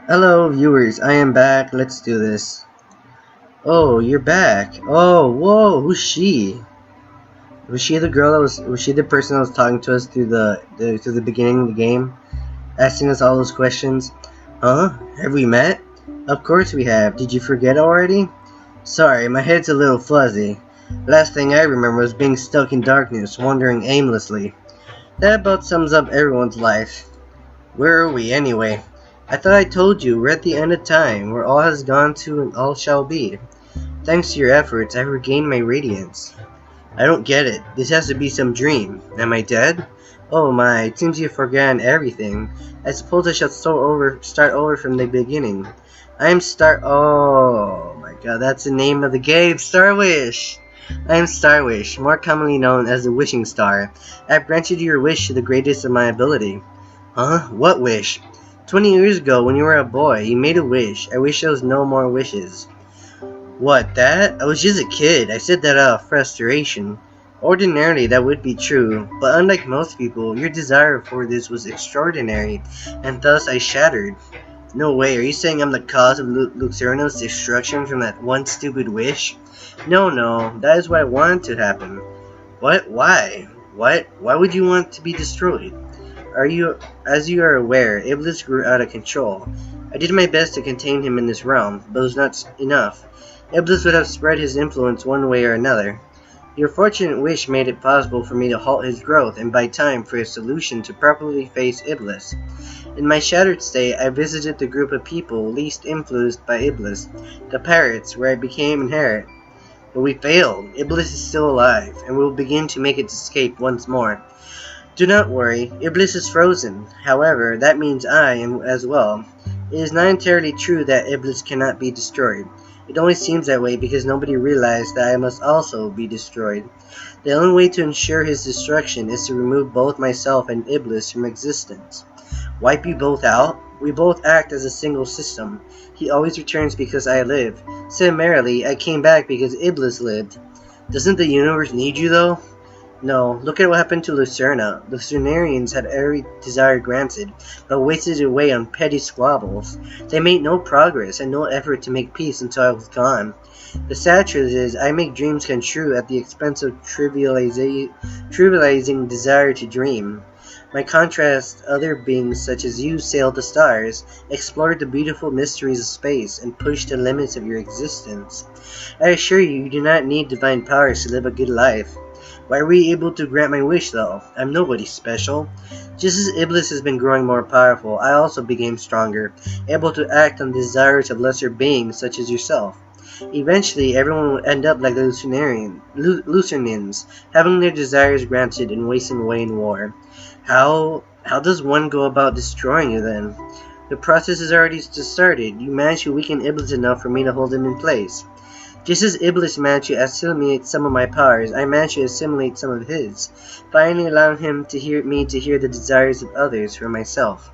Hello, viewers. I am back. Let's do this. Oh, you're back. Oh, whoa. Who's she? Was she the girl that was she the person that was talking to us through the beginning of the game, asking us all those questions? Huh? Have we met? Of course we have. Did you forget already? Sorry, my head's a little fuzzy. Last thing I remember was being stuck in darkness, wandering aimlessly. That about sums up everyone's life. Where are we, anyway? I thought I told you, we're at the end of time, where all has gone to and all shall be. Thanks to your efforts, I've regained my radiance. I don't get it. This has to be some dream. Am I dead? Oh my, it seems you've forgotten everything. I suppose I shall start over from the beginning. Oh my god, that's the name of the game, Starwish! I am Starwish, more commonly known as the Wishing Star. I have granted you your wish to the greatest of my ability. Huh? What wish? 20 years ago, when you were a boy, you made a wish. I wish there was no more wishes. What, that? I was just a kid. I said that out of frustration. Ordinarily, that would be true, but unlike most people, your desire for this was extraordinary, and thus I shattered. No way, are you saying I'm the cause of Lucerno's destruction from that one stupid wish? No, that is what I wanted to happen. What? Why? What? Why would you want to be destroyed? As you are aware, Iblis grew out of control. I did my best to contain him in this realm, but it was not enough. Iblis would have spread his influence one way or another. Your fortunate wish made it possible for me to halt his growth and buy time for a solution to properly face Iblis. In my shattered state, I visited the group of people least influenced by Iblis, the pirates, where I became inherit. But we failed. Iblis is still alive, and will begin to make its escape once more. Do not worry, Iblis is frozen. However, that means I am as well. It is not entirely true that Iblis cannot be destroyed. It only seems that way because nobody realized that I must also be destroyed. The only way to ensure his destruction is to remove both myself and Iblis from existence. Wipe you both out? We both act as a single system. He always returns because I live. Similarly, I came back because Iblis lived. Doesn't the universe need you though? No, look at what happened to Lucerna. The Lucernarians had every desire granted, but wasted it away on petty squabbles. They made no progress and no effort to make peace until I was gone. The sad truth is, I make dreams come true at the expense of trivializing desire to dream. By contrast, other beings such as you sailed the stars, explored the beautiful mysteries of space, and pushed the limits of your existence. I assure you, you do not need divine powers to live a good life. Why were you able to grant my wish, though? I'm nobody special. Just as Iblis has been growing more powerful, I also became stronger, able to act on the desires of lesser beings such as yourself. Eventually, everyone will end up like the Lucernans, having their desires granted and wasting away in war. How does one go about destroying you, then? The process has already started. You managed to weaken Iblis enough for me to hold him in place. Just as Iblis managed to assimilate some of my powers, I managed to assimilate some of his, finally allowing him to hear the desires of others for myself.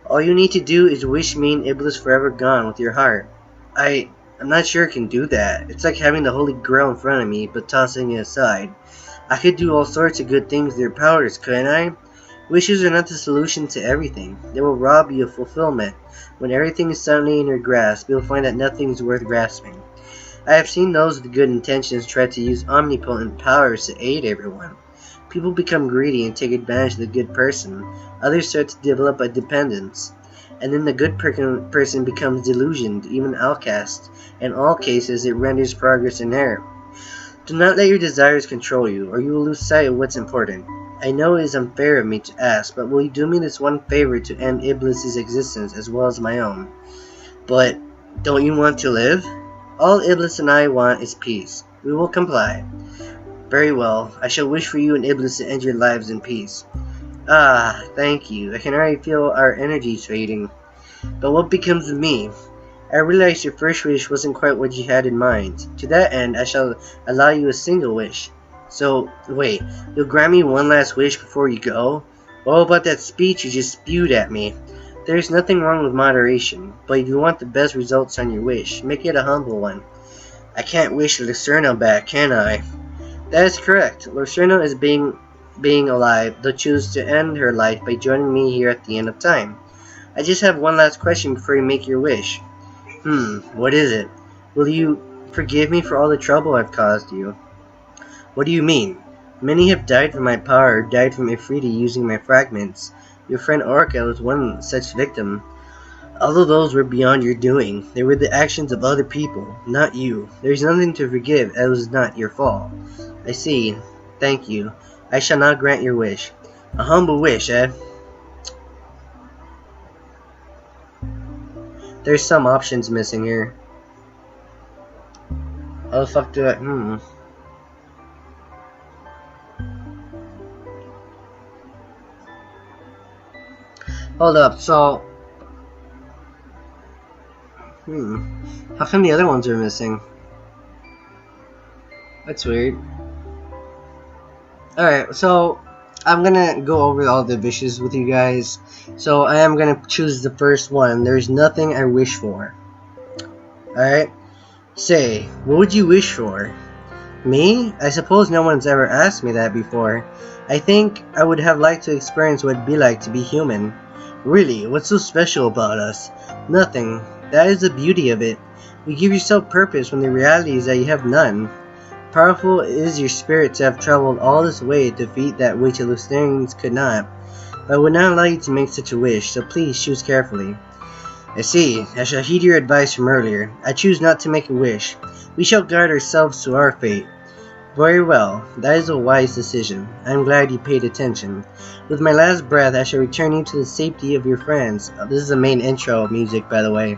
All you need to do is wish me and Iblis forever gone with your heart. I'm not sure I can do that. It's like having the Holy Grail in front of me, but tossing it aside. I could do all sorts of good things with their powers, couldn't I? Wishes are not the solution to everything. They will rob you of fulfillment. When everything is suddenly in your grasp, you'll find that nothing is worth grasping. I have seen those with good intentions try to use omnipotent powers to aid everyone. People become greedy and take advantage of the good person. Others start to develop a dependence. And then the good person becomes delusioned, even outcast. In all cases, it renders progress inherent. Do not let your desires control you, or you will lose sight of what's important. I know it is unfair of me to ask, but will you do me this one favor to end Iblis' existence as well as my own? But don't you want to live? All Iblis and I want is peace. We will comply. Very well. I shall wish for you and Iblis to end your lives in peace. Ah, thank you. I can already feel our energies fading. But what becomes of me? I realize your first wish wasn't quite what you had in mind. To that end, I shall allow you a single wish. So, wait, you'll grant me one last wish before you go? What about that speech you just spewed at me? There is nothing wrong with moderation, but if you want the best results on your wish, make it a humble one. I can't wish Lucerna back, can I? That is correct. Lucerna is being alive, though choose to end her life by joining me here at the end of time. I just have one last question before you make your wish. What is it? Will you forgive me for all the trouble I've caused you? What do you mean? Many have died from my power, died from Neferiti using my fragments. Your friend Orca was one such victim. Although those were beyond your doing, they were the actions of other people, not you. There is nothing to forgive, as it was not your fault. I see. Thank you. I shall not grant your wish. A humble wish, eh? There's some options missing here. How the fuck do I... Hold up, so... How come the other ones are missing? That's weird. Alright, so... I'm gonna go over all the wishes with you guys. So I am gonna choose the first one. There's nothing I wish for. Alright? Say, what would you wish for? Me? I suppose no one's ever asked me that before. I think I would have liked to experience what it'd be like to be human. Really, what's so special about us? Nothing. That is the beauty of it. You give yourself purpose when the reality is that you have none. Powerful is your spirit to have traveled all this way to defeat that which hallucinations could not. But I would not allow you to make such a wish, so please choose carefully. I see. I shall heed your advice from earlier. I choose not to make a wish. We shall guard ourselves to our fate. Very well. That is a wise decision. I am glad you paid attention. With my last breath, I shall return you to the safety of your friends. This is the main intro music, by the way.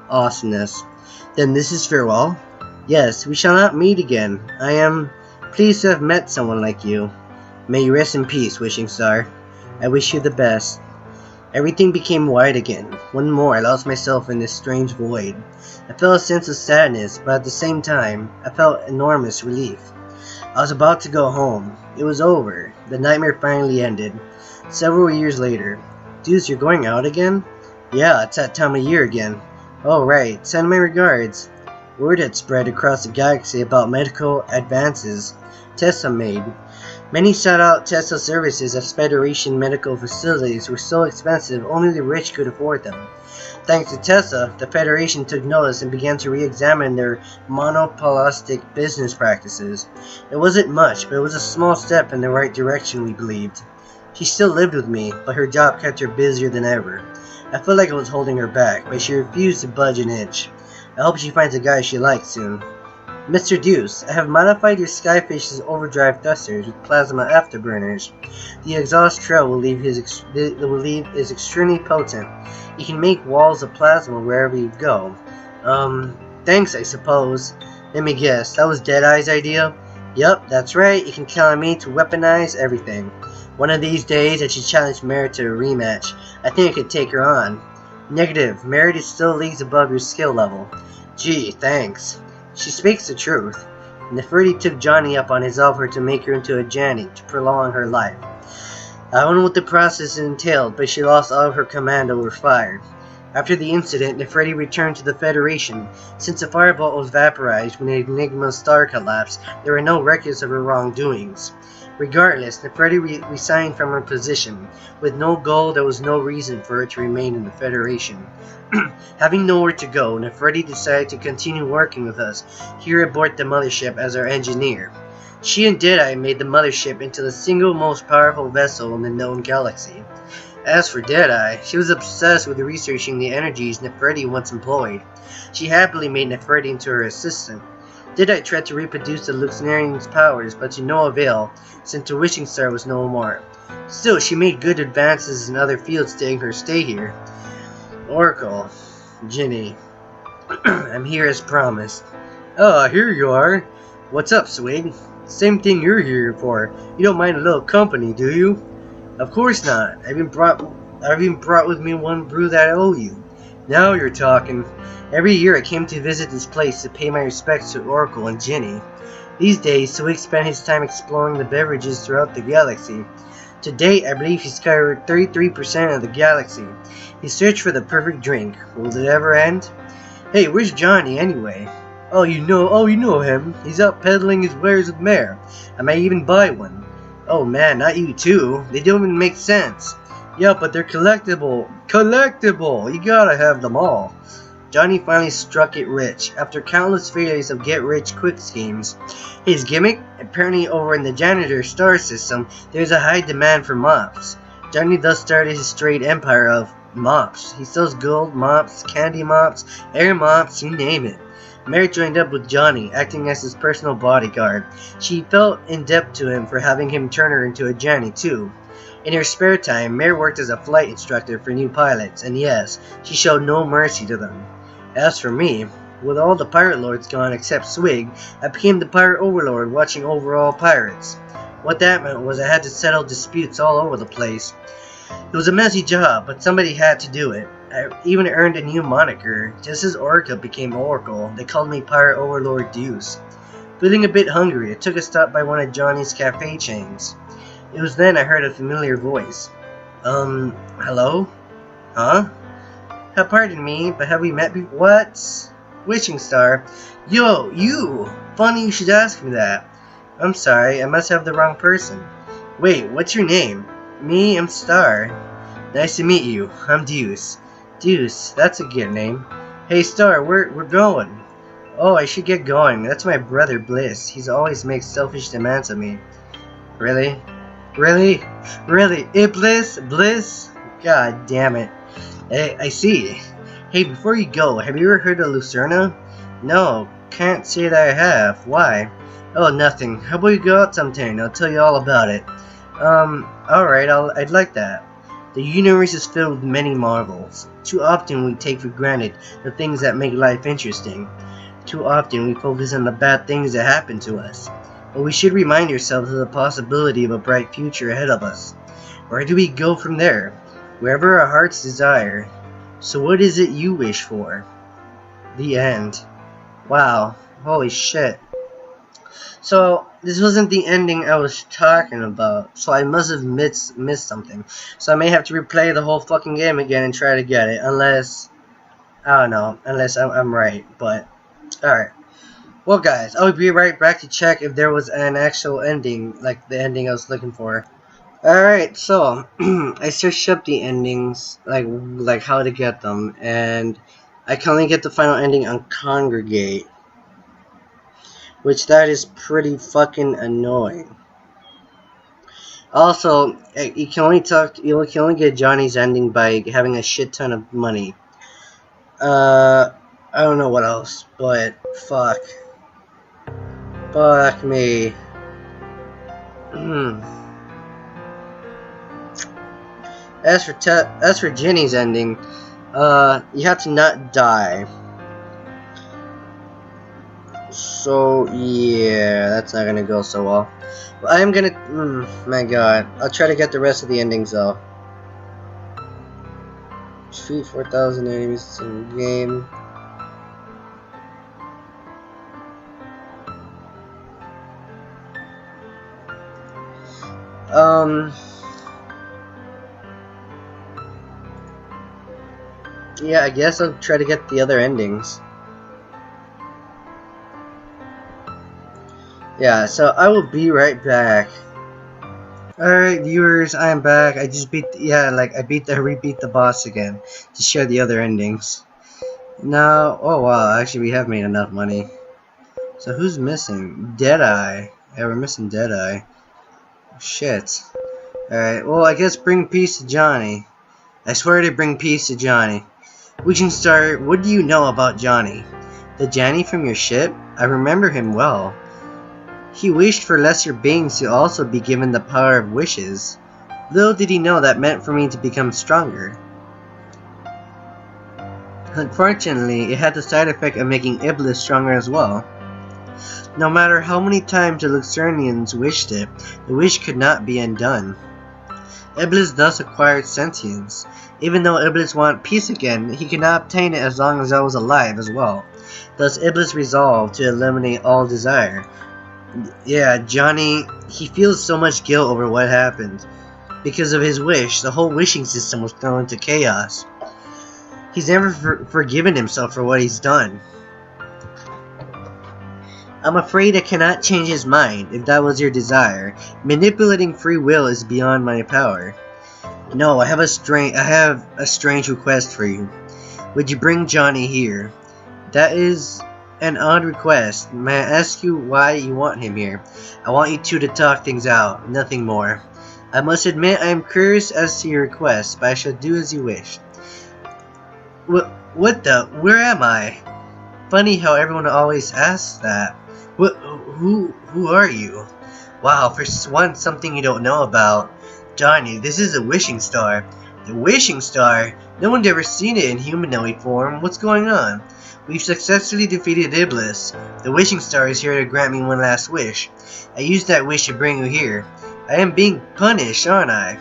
Awesomeness. Then this is farewell? Yes, we shall not meet again. I am pleased to have met someone like you. May you rest in peace, Wishing Star. I wish you the best. Everything became white again. Once more, I lost myself in this strange void. I felt a sense of sadness, but at the same time, I felt enormous relief. I was about to go home. It was over. The nightmare finally ended. Several years later. Deuce, you're going out again? Yeah, it's that time of year again. Oh, right. Send my regards. Word had spread across the galaxy about medical advances Tessa made. Many sought out Tessa services as Federation medical facilities were so expensive only the rich could afford them. Thanks to Tessa, the Federation took notice and began to re-examine their monopolistic business practices. It wasn't much, but it was a small step in the right direction, we believed. She still lived with me, but her job kept her busier than ever. I felt like I was holding her back, but she refused to budge an inch. I hope she finds a guy she likes soon. Mr. Deuce, I have modified your Skyfish's overdrive thrusters with plasma afterburners. The exhaust trail will leave is extremely potent. You can make walls of plasma wherever you go. Thanks, I suppose. Let me guess, that was Deadeye's idea? Yup, that's right, you can count on me to weaponize everything. One of these days, I should challenge Merit to a rematch. I think I could take her on. Negative, Merit is still leagues above your skill level. Gee, thanks. She speaks the truth. Neferiti took Johnny up on his offer to make her into a Janny to prolong her life. I don't know what the process entailed, but she lost all of her command over fire. After the incident, Neferiti returned to the Federation. Since the firebolt was vaporized when the Enigma star collapsed, there were no records of her wrongdoings. Regardless, Neferiti resigned from her position. With no goal, there was no reason for her to remain in the Federation. Having nowhere to go, Neferiti decided to continue working with us here aboard the mothership as our engineer. She and Deadeye made the mothership into the single most powerful vessel in the known galaxy. As for Deadeye, she was obsessed with researching the energies Neferiti once employed. She happily made Neferiti into her assistant. Deadeye tried to reproduce the Luxnarian's powers, but to no avail, since the Wishing Star was no more. Still, she made good advances in other fields during her stay here. Oracle, Ginny, I'm here as promised. Oh, here you are. What's up, Swig? Same thing you're here for. You don't mind a little company, do you? Of course not. I've even brought with me one brew that I owe you. Now you're talking. Every year I came to visit this place to pay my respects to Oracle and Ginny. These days, Swig spent his time exploring the beverages throughout the galaxy. To date, I believe he's covered 33% of the galaxy. He searched for the perfect drink. Will it ever end? Hey, where's Johnny anyway? Oh, you know him. He's out peddling his wares with Mare. I might even buy one. Oh man, not you too. They don't even make sense. Yeah, but they're collectible. Collectible! You gotta have them all. Johnny finally struck it rich, after countless failures of get-rich-quick schemes. His gimmick? Apparently over in the janitor star system, there's a high demand for mops. Johnny thus started his straight empire of mops. He sells gold mops, candy mops, air mops, you name it. Mary joined up with Johnny, acting as his personal bodyguard. She felt in debt to him for having him turn her into a Johnny too. In her spare time, Mary worked as a flight instructor for new pilots, and yes, she showed no mercy to them. As for me, with all the pirate lords gone except Swig, I became the pirate overlord watching over all pirates. What that meant was I had to settle disputes all over the place. It was a messy job, but somebody had to do it. I even earned a new moniker. Just as Oracle became Oracle, they called me Pirate Overlord Deuce. Feeling a bit hungry, I took a stop by one of Johnny's cafe chains. It was then I heard a familiar voice. Hello? Huh? Pardon me, but have we met before? What? Wishing Star? Yo, you! Funny you should ask me that. I'm sorry, I must have the wrong person. Wait, what's your name? Me, I'm Star. Nice to meet you. I'm Deuce. Deuce, that's a good name. Hey Star, we're going. Oh, I should get going. That's my brother Bliss. He's always makes selfish demands of me. Really? Really? Really? Iblis? Bliss? God damn it. I see. Hey, before you go, have you ever heard of Lucerna? No, can't say that I have. Why? Oh, nothing. How about you go out sometime? I'll tell you all about it. Alright, I'd like that. The universe is filled with many marvels. Too often we take for granted the things that make life interesting. Too often we focus on the bad things that happen to us. But we should remind ourselves of the possibility of a bright future ahead of us. Where do we go from there? Wherever our hearts desire. So what is it you wish for? The end. Wow. Holy shit. So, this wasn't the ending I was talking about. So I must have missed something. So I may have to replay the whole fucking game again and try to get it. Unless, I don't know. Unless I'm right. But, alright. Well guys, I'll be right back to check if there was an actual ending. Like the ending I was looking for. Alright, so I searched up the endings, like how to get them, and I can only get the final ending on Congregate, which that is pretty fucking annoying. Also, you can only get Johnny's ending by having a shit ton of money. I don't know what else, but fuck me. As for Jenny's ending, you have to not die. So yeah, that's not gonna go so well. But I am gonna, my god, I'll try to get the rest of the endings though. Defeat 4,000 enemies in the game. Yeah, I guess I'll try to get the other endings. Yeah, so I will be right back. Alright, viewers, I am back. I just beat, I rebeat the boss again to share the other endings. Now, oh wow, actually we have made enough money. So who's missing? Deadeye. Yeah, we're missing Deadeye. Shit. Alright, well I guess bring peace to Johnny. I swear to bring peace to Johnny. Wishing Star, what do you know about Johnny? The Johnny from your ship? I remember him well. He wished for lesser beings to also be given the power of wishes. Little did he know that meant for me to become stronger. Unfortunately, it had the side effect of making Iblis stronger as well. No matter how many times the Luxurnians wished it, the wish could not be undone. Iblis thus acquired sentience. Even though Iblis wanted peace again, he could not obtain it as long as I was alive as well. Thus Iblis resolved to eliminate all desire. Yeah, Johnny, he feels so much guilt over what happened. Because of his wish, the whole wishing system was thrown into chaos. He's never forgiven himself for what he's done. I'm afraid I cannot change his mind, if that was your desire. Manipulating free will is beyond my power. No, I have a strange request for you. Would you bring Johnny here? That is an odd request. May I ask you why you want him here? I want you two to talk things out, nothing more. I must admit I am curious as to your request, but I shall do as you wish. What the? Where am I? Funny how everyone always asks that. Who are you? Wow, for once something you don't know about. Johnny, this is a wishing star. The wishing star? No one's ever seen it in humanoid form. What's going on? We've successfully defeated Iblis. The wishing star is here to grant me one last wish. I used that wish to bring you here. I am being punished, aren't I?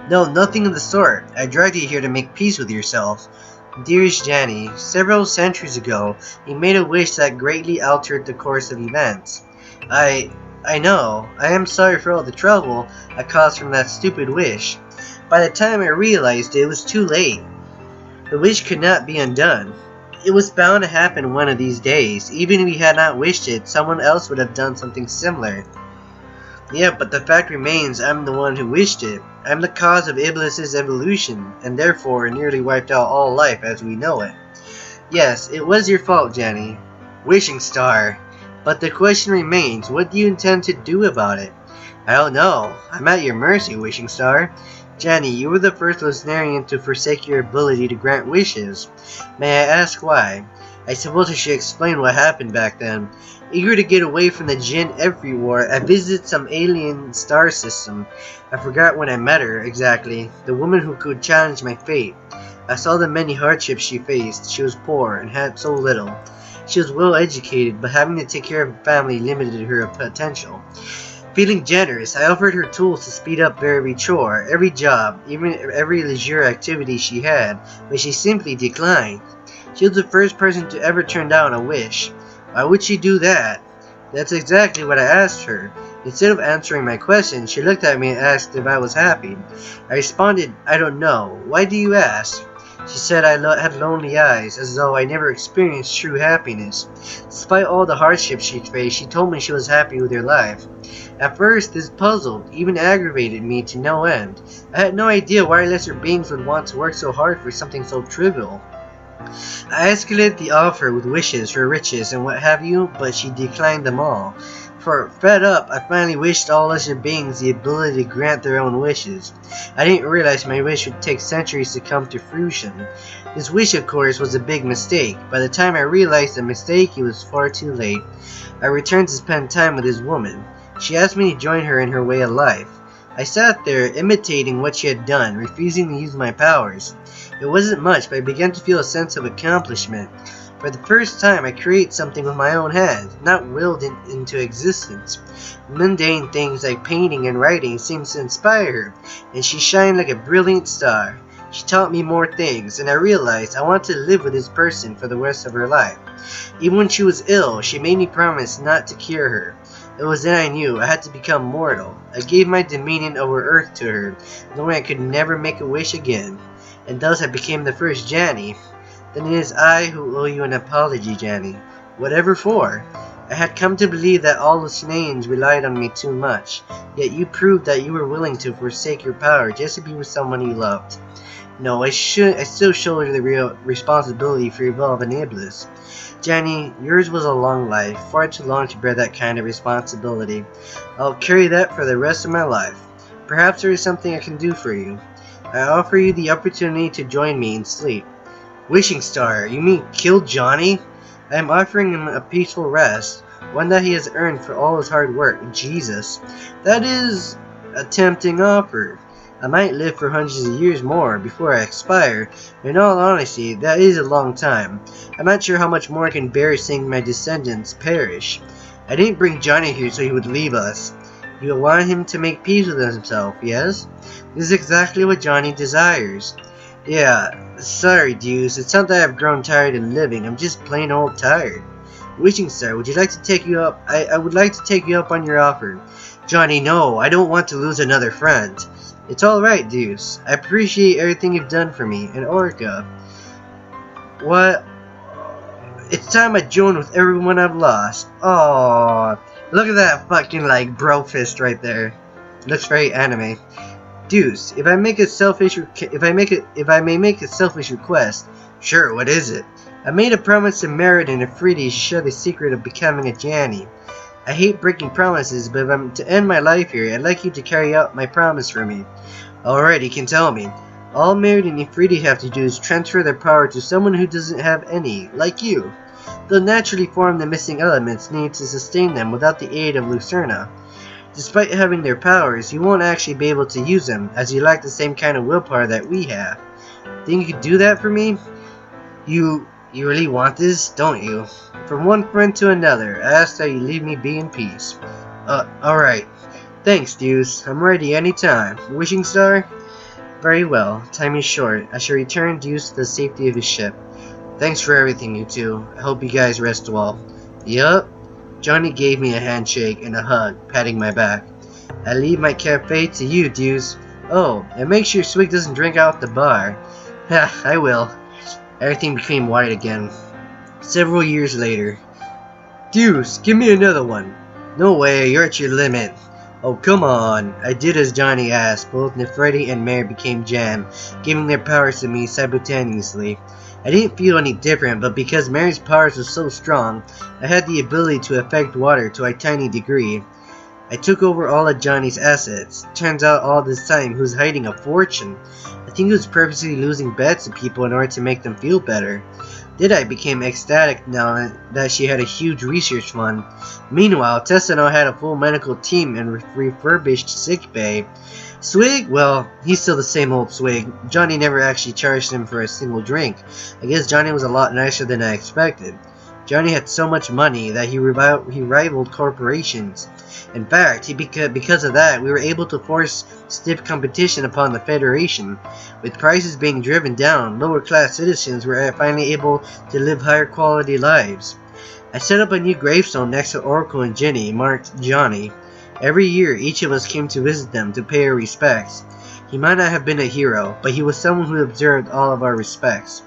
No, nothing of the sort. I dragged you here to make peace with yourself. Dearest Janny, several centuries ago, you made a wish that greatly altered the course of events. I know. I am sorry for all the trouble I caused from that stupid wish. By the time I realized it was too late. The wish could not be undone. It was bound to happen one of these days. Even if we had not wished it, someone else would have done something similar. Yeah, but the fact remains I'm the one who wished it. I'm the cause of Iblis's evolution, and therefore nearly wiped out all life as we know it. Yes, it was your fault, Jenny. Wishing star. But the question remains, what do you intend to do about it? I don't know. I'm at your mercy, wishing star. Jenny, you were the first Lusnarian to forsake your ability to grant wishes. May I ask why? I suppose I should explain what happened back then. Eager to get away from the Jinn everywhere, I visited some alien star system. I forgot when I met her, exactly. The woman who could challenge my fate. I saw the many hardships she faced. She was poor and had so little. She was well educated, but having to take care of a family limited her potential. Feeling generous, I offered her tools to speed up every chore, every job, even every leisure activity she had, but she simply declined. She was the first person to ever turn down a wish. Why would she do that? That's exactly what I asked her. Instead of answering my question, she looked at me and asked if I was happy. I responded, I don't know. Why do you ask? She said I had lonely eyes, as though I never experienced true happiness. Despite all the hardships she faced, she told me she was happy with her life. At first, this puzzled, even aggravated me to no end. I had no idea why lesser beings would want to work so hard for something so trivial. I escalated the offer with wishes for riches and what have you, but she declined them all. Fed up, I finally wished all lesser beings the ability to grant their own wishes. I didn't realize my wish would take centuries to come to fruition. This wish, of course, was a big mistake. By the time I realized the mistake, it was far too late. I returned to spend time with this woman. She asked me to join her in her way of life. I sat there, imitating what she had done, refusing to use my powers. It wasn't much, but I began to feel a sense of accomplishment. For the first time, I create something with my own hands, not willed into existence. Mundane things like painting and writing seemed to inspire her, and she shined like a brilliant star. She taught me more things, and I realized I wanted to live with this person for the rest of her life. Even when she was ill, she made me promise not to cure her. It was then I knew I had to become mortal. I gave my dominion over Earth to her, knowing I could never make a wish again. And thus I became the first Janny. Then it is I who owe you an apology, Janny. Whatever for? I had come to believe that all the Snanes relied on me too much, yet you proved that you were willing to forsake your power just to be with someone you loved. No, I still shoulder the real responsibility for evolving Iblis. Janny, yours was a long life, far too long to bear that kind of responsibility. I'll carry that for the rest of my life. Perhaps there is something I can do for you. I offer you the opportunity to join me in sleep. Wishing star, you mean kill Johnny? I am offering him a peaceful rest, one that he has earned for all his hard work. Jesus, that is a tempting offer. I might live for hundreds of years more before I expire. In all honesty, that is a long time. I'm not sure how much more I can bear seeing my descendants perish. I didn't bring Johnny here so he would leave us. You want him to make peace with himself, yes? This is exactly what Johnny desires. Yeah, sorry, Deuce. It's not that I've grown tired of living. I'm just plain old tired. Wishing star, would you like to take you up? I would like to take you up on your offer. Johnny, no. I don't want to lose another friend. It's alright, Deuce. I appreciate everything you've done for me. And Orca. What? It's time I join with everyone I've lost. Aww. Look at that fucking, like, bro fist right there. Looks very anime. Deuce, if I may make a selfish request, sure, what is it? I made a promise to Neferiti and Neferiti to share the secret of becoming a Janny. I hate breaking promises, but if I'm to end my life here, I'd like you to carry out my promise for me. Alright, you can tell me. All Neferiti and Neferiti have to do is transfer their power to someone who doesn't have any, like you. They'll naturally form the missing elements needed to sustain them without the aid of Lucerna. Despite having their powers, you won't actually be able to use them, as you lack the same kind of willpower that we have. Think you could do that for me? You really want this, don't you? From one friend to another, I ask that you leave me be in peace. Alright. Thanks, Deuce. I'm ready anytime. Wishing Star? Very well. Time is short. I shall return Deuce to the safety of his ship. Thanks for everything, you two. I hope you guys rest well. Yup. Johnny gave me a handshake and a hug, patting my back. I leave my cafe to you, Deuce. Oh, and make sure Swig doesn't drink out the bar. Ha, I will. Everything became white again. Several years later. Deuce, give me another one. No way, you're at your limit. Oh, come on. I did as Johnny asked. Both Neferiti and Mare became Jan, giving their powers to me simultaneously. I didn't feel any different, but because Mary's powers were so strong, I had the ability to affect water to a tiny degree. I took over all of Johnny's assets. Turns out all this time he was hiding a fortune. I think he was purposely losing bets to people in order to make them feel better. Dida became ecstatic now that she had a huge research fund. Meanwhile, Tessano had a full medical team and refurbished sick bay. Swig? Well, he's still the same old Swig. Johnny never actually charged him for a single drink. I guess Johnny was a lot nicer than I expected. Johnny had so much money that he rivaled corporations. In fact, because of that, we were able to force stiff competition upon the Federation. With prices being driven down, lower-class citizens were finally able to live higher quality lives. I set up a new gravestone next to Oracle and Jenny, marked Johnny. Every year, each of us came to visit them to pay our respects. He might not have been a hero, but he was someone who deserved all of our respects.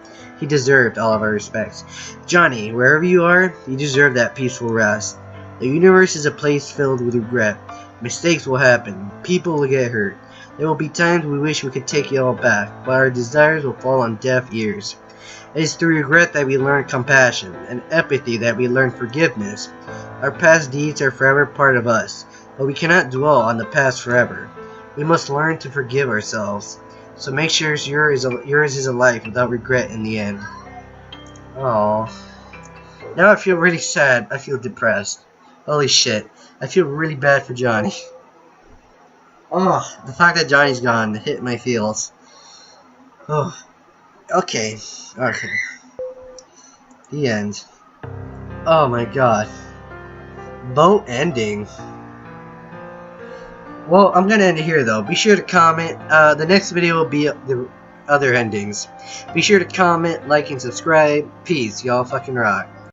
Johnny, wherever you are, you deserve that peaceful rest. The universe is a place filled with regret. Mistakes will happen. People will get hurt. There will be times we wish we could take it all back, but our desires will fall on deaf ears. It is through regret that we learn compassion, and empathy that we learn forgiveness. Our past deeds are forever part of us, but we cannot dwell on the past forever. We must learn to forgive ourselves. So make sure yours is a life without regret in the end. Oh. Now I feel really sad. I feel depressed. Holy shit. I feel really bad for Johnny. Oh, the fact that Johnny's gone hit my feels. Oh. Okay. The end. Oh my god. Boat ending. Well, I'm gonna end it here though. Be sure to comment. The next video will be the other endings. Be sure to comment, like, and subscribe. Peace. Y'all fucking rock.